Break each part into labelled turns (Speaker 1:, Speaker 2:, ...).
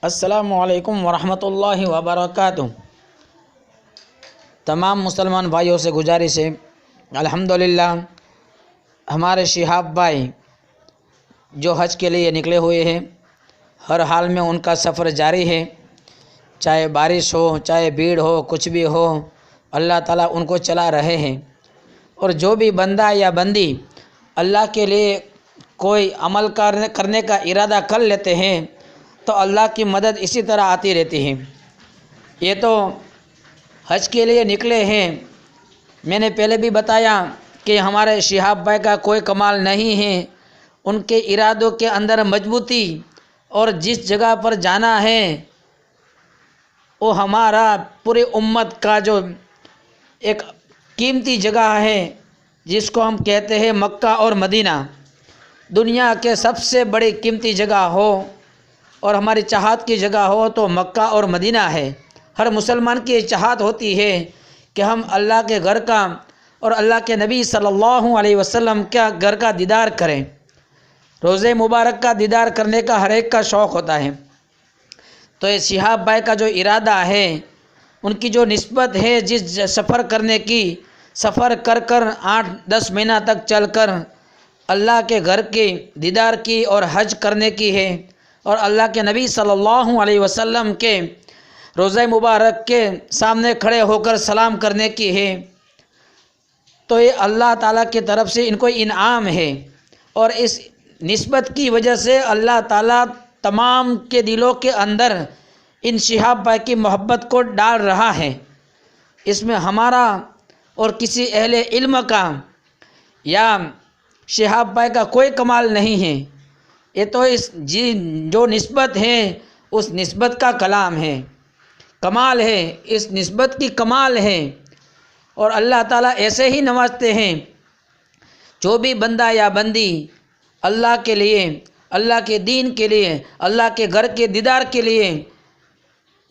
Speaker 1: السلام علیکم ورحمۃ اللہ وبرکاتہ۔ تمام مسلمان بھائیوں سے گزارش ہے، الحمدللہ ہمارے شہاب بھائی جو حج کے لیے نکلے ہوئے ہیں، ہر حال میں ان کا سفر جاری ہے، چاہے بارش ہو، چاہے بھیڑ ہو، کچھ بھی ہو، اللہ تعالیٰ ان کو چلا رہے ہیں۔ اور جو بھی بندہ یا بندی اللہ کے لیے کوئی عمل کرنے کا ارادہ کر لیتے ہیں تو اللہ کی مدد اسی طرح آتی رہتی ہے۔ یہ تو حج کے لیے نکلے ہیں، میں نے پہلے بھی بتایا کہ ہمارے شہاب بھائی کا کوئی کمال نہیں ہے، ان کے ارادوں کے اندر مضبوطی، اور جس جگہ پر جانا ہے وہ ہمارا پوری امت کا جو ایک قیمتی جگہ ہے جس کو ہم کہتے ہیں مکہ اور مدینہ، دنیا کے سب سے بڑی قیمتی جگہ ہو اور ہماری چاہت کی جگہ ہو تو مکہ اور مدینہ ہے۔ ہر مسلمان کی چاہت ہوتی ہے کہ ہم اللہ کے گھر کا اور اللہ کے نبی صلی اللہ علیہ وسلم کا گھر کا دیدار کریں۔ روزے مبارک کا دیدار کرنے کا ہر ایک کا شوق ہوتا ہے۔ تو یہ شہاب بھائی کا جو ارادہ ہے، ان کی جو نسبت ہے جس سفر کرنے کی، سفر کر 8-10 مہینہ تک چل کر اللہ کے گھر کے دیدار کی اور حج کرنے کی ہے، اور اللہ کے نبی صلی اللہ علیہ وسلم کے روزہ مبارک کے سامنے کھڑے ہو کر سلام کرنے کی ہے، تو یہ اللہ تعالیٰ کی طرف سے ان کو انعام ہے۔ اور اس نسبت کی وجہ سے اللہ تعالیٰ تمام کے دلوں کے اندر ان شہاب بھائی کی محبت کو ڈال رہا ہے۔ اس میں ہمارا اور کسی اہل علم کا یا شہاب بھائی کا کوئی کمال نہیں ہے، یہ تو جو نسبت ہے اس نسبت کا کلام ہے، کمال ہے، اس نسبت کی کمال ہے۔ اور اللہ تعالیٰ ایسے ہی نوازتے ہیں، جو بھی بندہ یا بندی اللہ کے لیے، اللہ کے دین کے لیے، اللہ کے گھر کے دیدار کے لیے،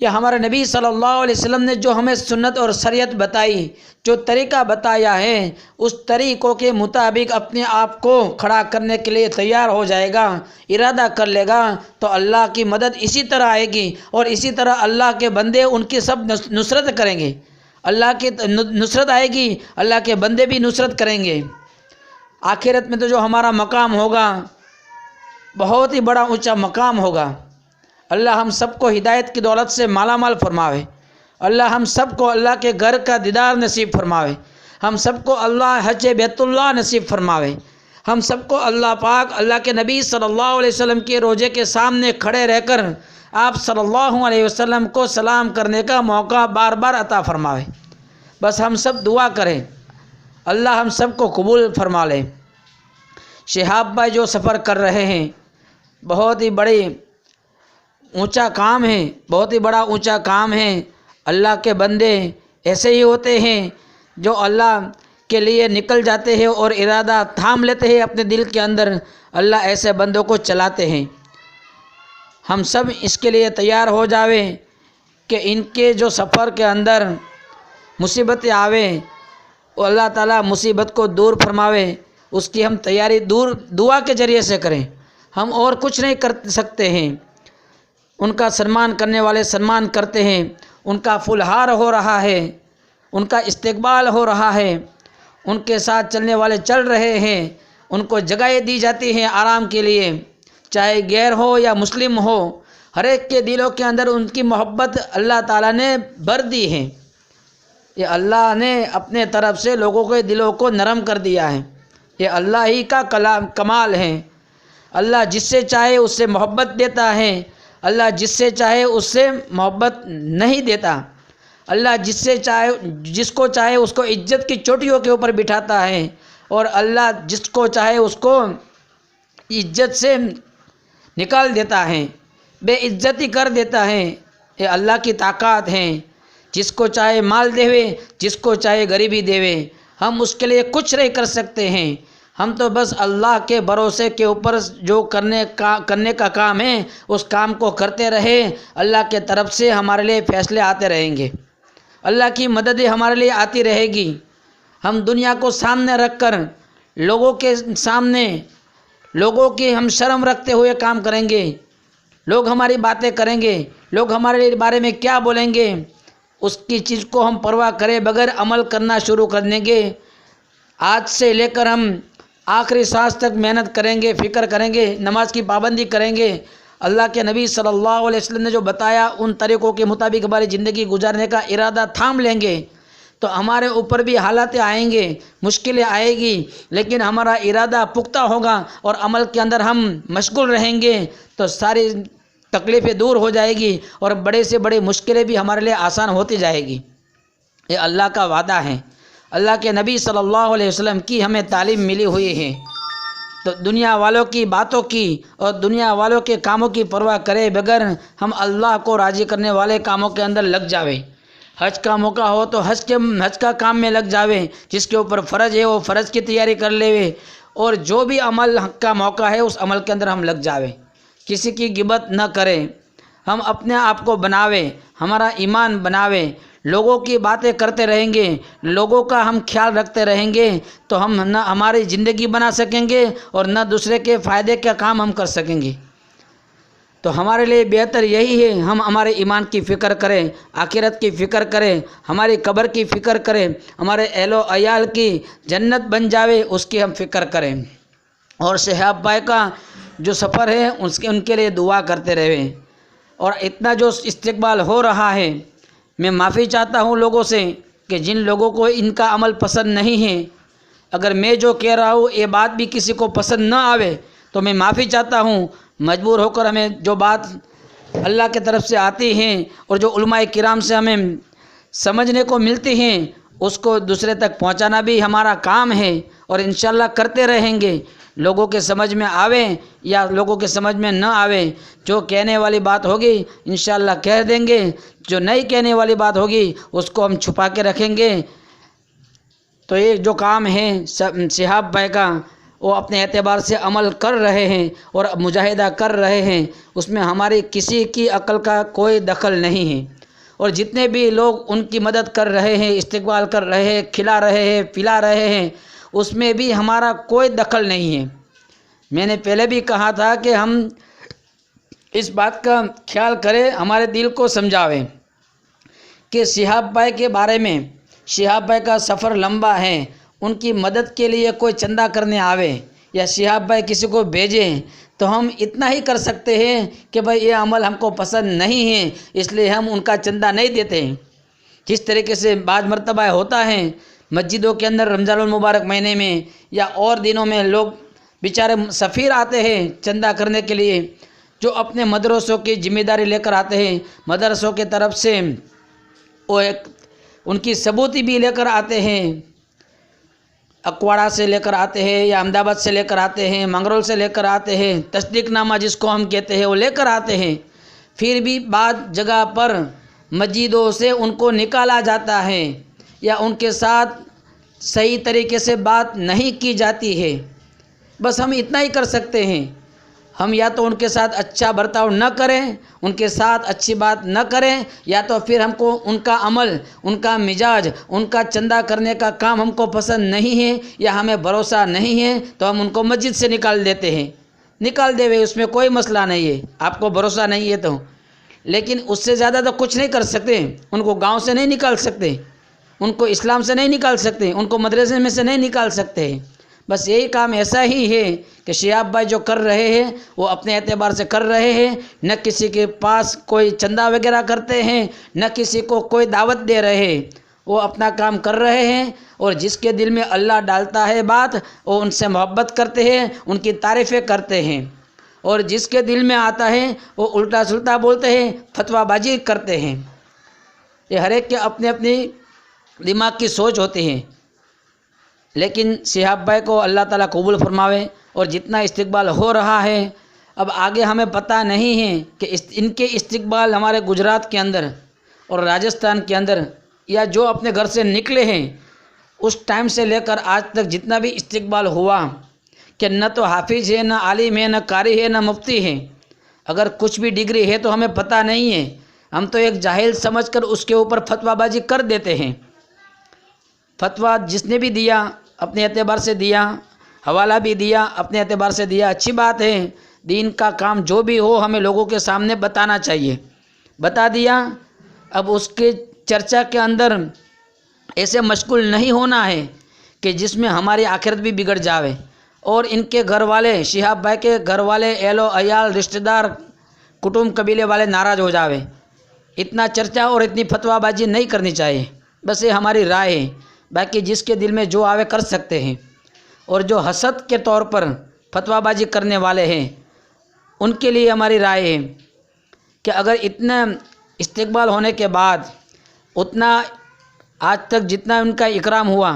Speaker 1: یا ہمارے نبی صلی اللہ علیہ وسلم نے جو ہمیں سنت اور شریعت بتائی، جو طریقہ بتایا ہے، اس طریقوں کے مطابق اپنے آپ کو کھڑا کرنے کے لیے تیار ہو جائے گا، ارادہ کر لے گا، تو اللہ کی مدد اسی طرح آئے گی، اور اسی طرح اللہ کے بندے ان کی سب نصرت کریں گے۔ اللہ کی نصرت آئے گی، اللہ کے بندے بھی نصرت کریں گے۔ آخرت میں تو جو ہمارا مقام ہوگا بہت ہی بڑا اونچا مقام ہوگا۔ اللہ ہم سب کو ہدایت کی دولت سے مالا مال فرماوے، اللہ ہم سب کو اللہ کے گھر کا دیدار نصیب فرماوے، ہم سب کو اللہ حج بیت اللہ نصیب فرماوے، ہم سب کو اللہ پاک اللہ کے نبی صلی اللہ علیہ وسلم کے روضے کے سامنے کھڑے رہ کر آپ صلی اللہ علیہ وسلم کو سلام کرنے کا موقع بار بار عطا فرماوے۔ بس ہم سب دعا کریں، اللہ ہم سب کو قبول فرما لے۔ شہاب بھائی جو سفر کر رہے ہیں بہت ہی بڑی اونچا کام ہے، بہت ہی بڑا اونچا کام ہے۔ اللہ کے بندے ایسے ہی ہوتے ہیں جو اللہ کے لیے نکل جاتے ہیں اور ارادہ تھام لیتے ہیں اپنے دل کے اندر، اللہ ایسے بندوں کو چلاتے ہیں۔ ہم سب اس کے لیے تیار ہو جاویں کہ ان کے جو سفر کے اندر مصیبتیں آویں، وہ اللہ تعالیٰ مصیبت کو دور فرماوے، اس کی ہم تیاری دعا کے ذریعے سے کریں۔ ہم اور کچھ نہیں کر سکتے ہیں۔ ان کا سنمان کرنے والے سنمان کرتے ہیں، ان کا فلہار ہو رہا ہے، ان کا استقبال ہو رہا ہے، ان کے ساتھ چلنے والے چل رہے ہیں، ان کو جگہیں دی جاتی ہیں آرام کے لیے، چاہے غیر ہو یا مسلم ہو، ہر ایک کے دلوں کے اندر ان کی محبت اللہ تعالیٰ نے بھر دی ہے۔ یہ اللہ نے اپنے طرف سے لوگوں کے دلوں کو نرم کر دیا ہے، یہ اللہ ہی کا کمال ہے۔ اللہ جس سے چاہے اس سے محبت دیتا ہے، اللہ جس سے چاہے اس سے محبت نہیں دیتا۔ اللہ جس کو چاہے اس کو عزت کی چوٹیوں کے اوپر بٹھاتا ہے، اور اللہ جس کو چاہے اس کو عزت سے نکال دیتا ہے، بے عزتی کر دیتا ہے۔ یہ اللہ کی طاقت ہے، جس کو چاہے مال دیوے، جس کو چاہے غریبی دیوے، ہم اس کے لیے کچھ نہیں کر سکتے ہیں۔ ہم تو بس اللہ کے بھروسے کے اوپر جو کرنے کا کام ہے اس کام کو کرتے رہے، اللہ کے طرف سے ہمارے لیے فیصلے آتے رہیں گے، اللہ کی مدد ہمارے لیے آتی رہے گی۔ ہم دنیا کو سامنے رکھ کر لوگوں کے سامنے لوگوں کی ہم شرم رکھتے ہوئے کام کریں گے، لوگ ہماری باتیں کریں گے، لوگ ہمارے بارے میں کیا بولیں گے، اس کی چیز کو ہم پرواہ کرے بغیر عمل کرنا شروع کر دیں گے۔ آج سے لے کر ہم آخری سانس تک محنت کریں گے، فکر کریں گے، نماز کی پابندی کریں گے، اللہ کے نبی صلی اللہ علیہ وسلم نے جو بتایا ان طریقوں کے مطابق ہماری زندگی گزارنے کا ارادہ تھام لیں گے تو ہمارے اوپر بھی حالات آئیں گے، مشکلیں آئے گی، لیکن ہمارا ارادہ پختہ ہوگا اور عمل کے اندر ہم مشغول رہیں گے تو ساری تکلیفیں دور ہو جائے گی اور بڑے سے بڑے مشکلیں بھی ہمارے لیے آسان ہوتی جائے گی۔ یہ اللہ کا وعدہ ہے، اللہ کے نبی صلی اللہ علیہ وسلم کی ہمیں تعلیم ملی ہوئی ہے۔ تو دنیا والوں کی باتوں کی اور دنیا والوں کے کاموں کی پرواہ کرے بغیر ہم اللہ کو راضی کرنے والے کاموں کے اندر لگ جاوے۔ حج کا موقع ہو تو حج کا کام میں لگ جاوے، جس کے اوپر فرض ہے وہ فرض کی تیاری کر لے، اور جو بھی عمل کا موقع ہے اس عمل کے اندر ہم لگ جاوے۔ کسی کی غیبت نہ کرے، ہم اپنے آپ کو بناوے، ہمارا ایمان بناوے۔ لوگوں کی باتیں کرتے رہیں گے، لوگوں کا ہم خیال رکھتے رہیں گے تو ہم نہ ہماری زندگی بنا سکیں گے اور نہ دوسرے کے فائدے کا کام ہم کر سکیں گے۔ تو ہمارے لیے بہتر یہی ہے ہم ہمارے ایمان کی فکر کریں، آخرت کی فکر کریں، ہماری قبر کی فکر کریں، ہمارے اہل و عیال کی جنت بن جاوے اس کی ہم فکر کریں، اور شہاب بھائی کا جو سفر ہے ان کے لیے دعا کرتے رہیں۔ اور اتنا جو استقبال ہو رہا ہے، میں معافی چاہتا ہوں لوگوں سے کہ جن لوگوں کو ان کا عمل پسند نہیں ہے، اگر میں جو کہہ رہا ہوں یہ بات بھی کسی کو پسند نہ آوے تو میں معافی چاہتا ہوں۔ مجبور ہو کر ہمیں جو بات اللہ کی طرف سے آتی ہیں اور جو علماء کرام سے ہمیں سمجھنے کو ملتی ہیں اس کو دوسرے تک پہنچانا بھی ہمارا کام ہے، اور انشاءاللہ کرتے رہیں گے۔ لوگوں کے سمجھ میں آوے یا لوگوں کے سمجھ میں نہ آوے، جو کہنے والی بات ہوگی انشاءاللہ کہہ دیں گے، جو نہیں کہنے والی بات ہوگی اس کو ہم چھپا کے رکھیں گے۔ تو یہ جو کام ہے شہاب بھائی کا، وہ اپنے اعتبار سے عمل کر رہے ہیں اور مجاہدہ کر رہے ہیں، اس میں ہماری کسی کی عقل کا کوئی دخل نہیں ہے۔ اور جتنے بھی لوگ ان کی مدد کر رہے ہیں، استقبال کر رہے ہیں، کھلا رہے ہیں، پلا رہے ہیں، اس میں بھی ہمارا کوئی دخل نہیں ہے۔ میں نے پہلے بھی کہا تھا کہ ہم اس بات کا خیال کریں، ہمارے دل کو سمجھاویں کہ شہاب بھائی کے بارے میں، شہاب بھائی کا سفر لمبا ہے، ان کی مدد کے لیے کوئی چندہ کرنے آوے یا شہاب بھائی کسی کو بھیجیں تو ہم اتنا ہی کر سکتے ہیں کہ بھائی یہ عمل ہم کو پسند نہیں ہے اس لیے ہم ان کا چندہ نہیں دیتے ہیں۔ جس طریقے سے بعض مرتبہ ہوتا ہے مسجدوں کے اندر رمضان المبارک مہینے میں یا اور دنوں میں لوگ بیچارے سفیر آتے ہیں چندہ کرنے کے لیے، جو اپنے مدرسوں کی ذمہ داری لے کر آتے ہیں، مدرسوں کے طرف سے وہ ایک ان کی ثبوتی بھی لے کر آتے ہیں، اکواڑہ سے لے کر آتے ہیں یا احمد آباد سے لے کر آتے ہیں، منگرول سے لے کر آتے ہیں، تصدیق نامہ جس کو ہم کہتے ہیں وہ لے کر آتے ہیں، پھر بھی بعض جگہ پر مسجدوں سے ان کو نکالا جاتا ہے یا ان کے ساتھ صحیح طریقے سے بات نہیں کی جاتی ہے۔ بس ہم اتنا ہی کر سکتے ہیں، ہم یا تو ان کے ساتھ اچھا برتاؤ نہ کریں، ان کے ساتھ اچھی بات نہ کریں، یا تو پھر ہم کو ان کا عمل، ان کا مزاج، ان کا چندہ کرنے کا کام ہم کو پسند نہیں ہے یا ہمیں بھروسہ نہیں ہے تو ہم ان کو مسجد سے نکال دیتے ہیں۔ نکال دے ہوئے اس میں کوئی مسئلہ نہیں ہے، آپ کو بھروسہ نہیں ہے تو، لیکن اس سے زیادہ تو کچھ نہیں کر سکتے۔ ان کو گاؤں سے نہیں نکال سکتے، ان کو اسلام سے نہیں نکال سکتے، ان کو مدرسے میں سے نہیں نکال سکتے۔ بس یہی کام ایسا ہی ہے کہ شہاب بھائی جو کر رہے ہیں وہ اپنے اعتبار سے کر رہے ہیں، نہ کسی کے پاس کوئی چندہ وغیرہ کرتے ہیں، نہ کسی کو کوئی دعوت دے رہے ہیں، وہ اپنا کام کر رہے ہیں، اور جس کے دل میں اللہ ڈالتا ہے بات وہ ان سے محبت کرتے ہیں، ان کی تعریفیں کرتے ہیں، اور جس کے دل میں آتا ہے وہ الٹا سلٹا بولتے ہیں، فتویٰ بازی کرتے ہیں۔ یہ ہر ایک کے اپنی اپنی دماغ کی سوچ ہوتی ہے، لیکن شہاب بھائی کو اللہ تعالیٰ قبول فرماوے۔ اور جتنا استقبال ہو رہا ہے اب آگے ہمیں پتہ نہیں ہے کہ ان کے استقبال ہمارے گجرات کے اندر اور راجستھان کے اندر یا جو اپنے گھر سے نکلے ہیں اس ٹائم سے لے کر آج تک جتنا بھی استقبال ہوا کہ نہ تو حافظ ہے، نہ عالم ہے، نہ قاری ہے، نہ مفتی ہے، اگر کچھ بھی ڈگری ہے تو ہمیں پتہ نہیں ہے، ہم تو ایک جاہل سمجھ کر اس کے اوپر فتویٰ بازی کر دیتے ہیں۔ فتویٰ جس نے بھی دیا اپنے اعتبار سے دیا، حوالہ بھی دیا اپنے اعتبار سے دیا، اچھی بات ہے، دین کا کام جو بھی ہو ہمیں لوگوں کے سامنے بتانا چاہیے. بتا دیا، اب اس کے چرچا کے اندر ایسے مشغول نہیں ہونا ہے کہ جس میں ہماری آخرت بھی بگڑ جاوے اور ان کے گھر والے، شہاب بھائی کے گھر والے، اہل و عیال، رشتہ دار، کٹمب قبیلے والے ناراض ہو جاوے. اتنا چرچا اور اتنی فتویٰ بازی نہیں کرنی چاہیے. بس یہ ہماری رائے ہے. باقی جس کے دل میں جو آوے کر سکتے ہیں. اور جو حسد کے طور پر فتویٰ بازی کرنے والے ہیں ان کے لیے ہماری رائے ہے کہ اگر اتنا استقبال ہونے کے بعد، اتنا آج تک جتنا ان کا اکرام ہوا،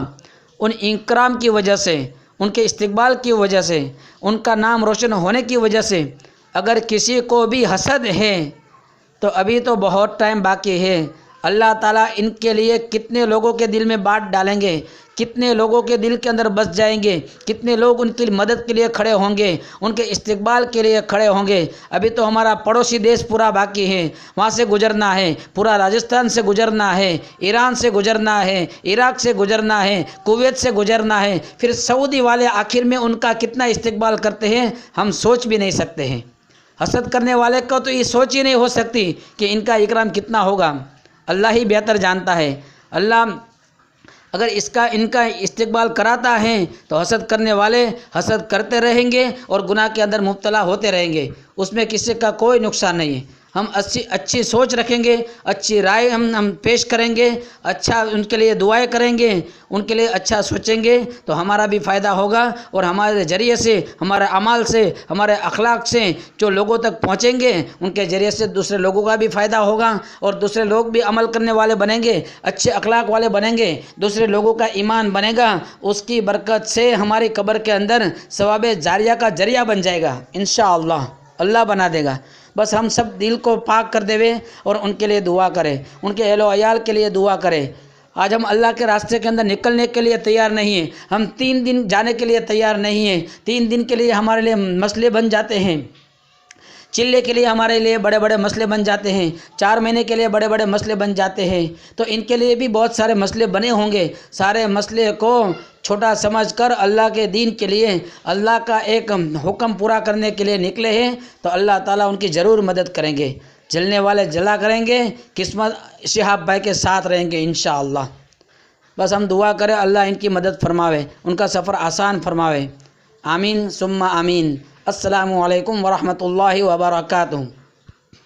Speaker 1: ان اکرام کی وجہ سے، ان کے استقبال کی وجہ سے، ان کا نام روشن ہونے کی وجہ سے اگر کسی کو بھی حسد ہے تو ابھی تو بہت ٹائم باقی ہے. اللہ تعالیٰ ان کے لیے کتنے لوگوں کے دل میں بات ڈالیں گے، کتنے لوگوں کے دل کے اندر بس جائیں گے، کتنے لوگ ان کی مدد کے لیے کھڑے ہوں گے، ان کے استقبال کے لیے کھڑے ہوں گے. ابھی تو ہمارا پڑوسی دیش پورا باقی ہے، وہاں سے گزرنا ہے، پورا راجستھان سے گزرنا ہے، ایران سے گزرنا ہے، عراق سے گزرنا ہے، کویت سے گزرنا ہے. پھر سعودی والے آخر میں ان کا کتنا استقبال کرتے ہیں ہم سوچ بھی نہیں سکتے ہیں. حسد کرنے والے کو تو یہ سوچ ہی نہیں ہو سکتی کہ ان کا اکرام کتنا ہوگا. اللہ ہی بہتر جانتا ہے. اللہ اگر ان کا استقبال کراتا ہے تو حسد کرنے والے حسد کرتے رہیں گے اور گناہ کے اندر مبتلا ہوتے رہیں گے. اس میں کسی کا کوئی نقصان نہیں ہے. ہم اچھی سوچ رکھیں گے، اچھی رائے ہم پیش کریں گے، اچھا ان کے لیے دعائیں کریں گے، ان کے لیے اچھا سوچیں گے تو ہمارا بھی فائدہ ہوگا اور ہمارے ذریعے سے، ہمارے اعمال سے، ہمارے اخلاق سے جو لوگوں تک پہنچیں گے ان کے ذریعے سے دوسرے لوگوں کا بھی فائدہ ہوگا اور دوسرے لوگ بھی عمل کرنے والے بنیں گے، اچھے اخلاق والے بنیں گے، دوسرے لوگوں کا ایمان بنے گا. اس کی برکت سے ہماری قبر کے اندر ثواب جاریہ کا ذریعہ بن جائے گا انشاءاللہ. اللہ بنا دے گا. بس ہم سب دل کو پاک کر دے اور ان کے لیے دعا کریں، ان کے اہل و عیال کے لیے دعا کریں. آج ہم اللہ کے راستے کے اندر نکلنے کے لیے تیار نہیں ہیں. ہم 3 دن جانے کے لیے تیار نہیں ہیں. 3 دن کے لیے ہمارے لیے مسئلے بن جاتے ہیں. چلے کے لیے ہمارے لیے بڑے بڑے مسئلے بن جاتے ہیں. 4 مہینے کے لیے بڑے بڑے مسئلے بن جاتے ہیں. تو ان کے لیے بھی بہت سارے مسئلے بنے ہوں گے. سارے مسئلے کو چھوٹا سمجھ کر اللہ کے دین کے لیے، اللہ کا ایک حکم پورا کرنے کے لیے نکلے ہیں تو اللہ تعالیٰ ان کی ضرور مدد کریں گے. جلنے والے جلا کریں گے، قسمت شہاب بھائی کے ساتھ رہیں گے انشاءاللہ. بس ہم دعا کریں اللہ ان کی مدد فرماوے، ان کا سفر آسان فرماوے. آمین ثم آمین. السلام علیکم ورحمۃ اللہ وبرکاتہ.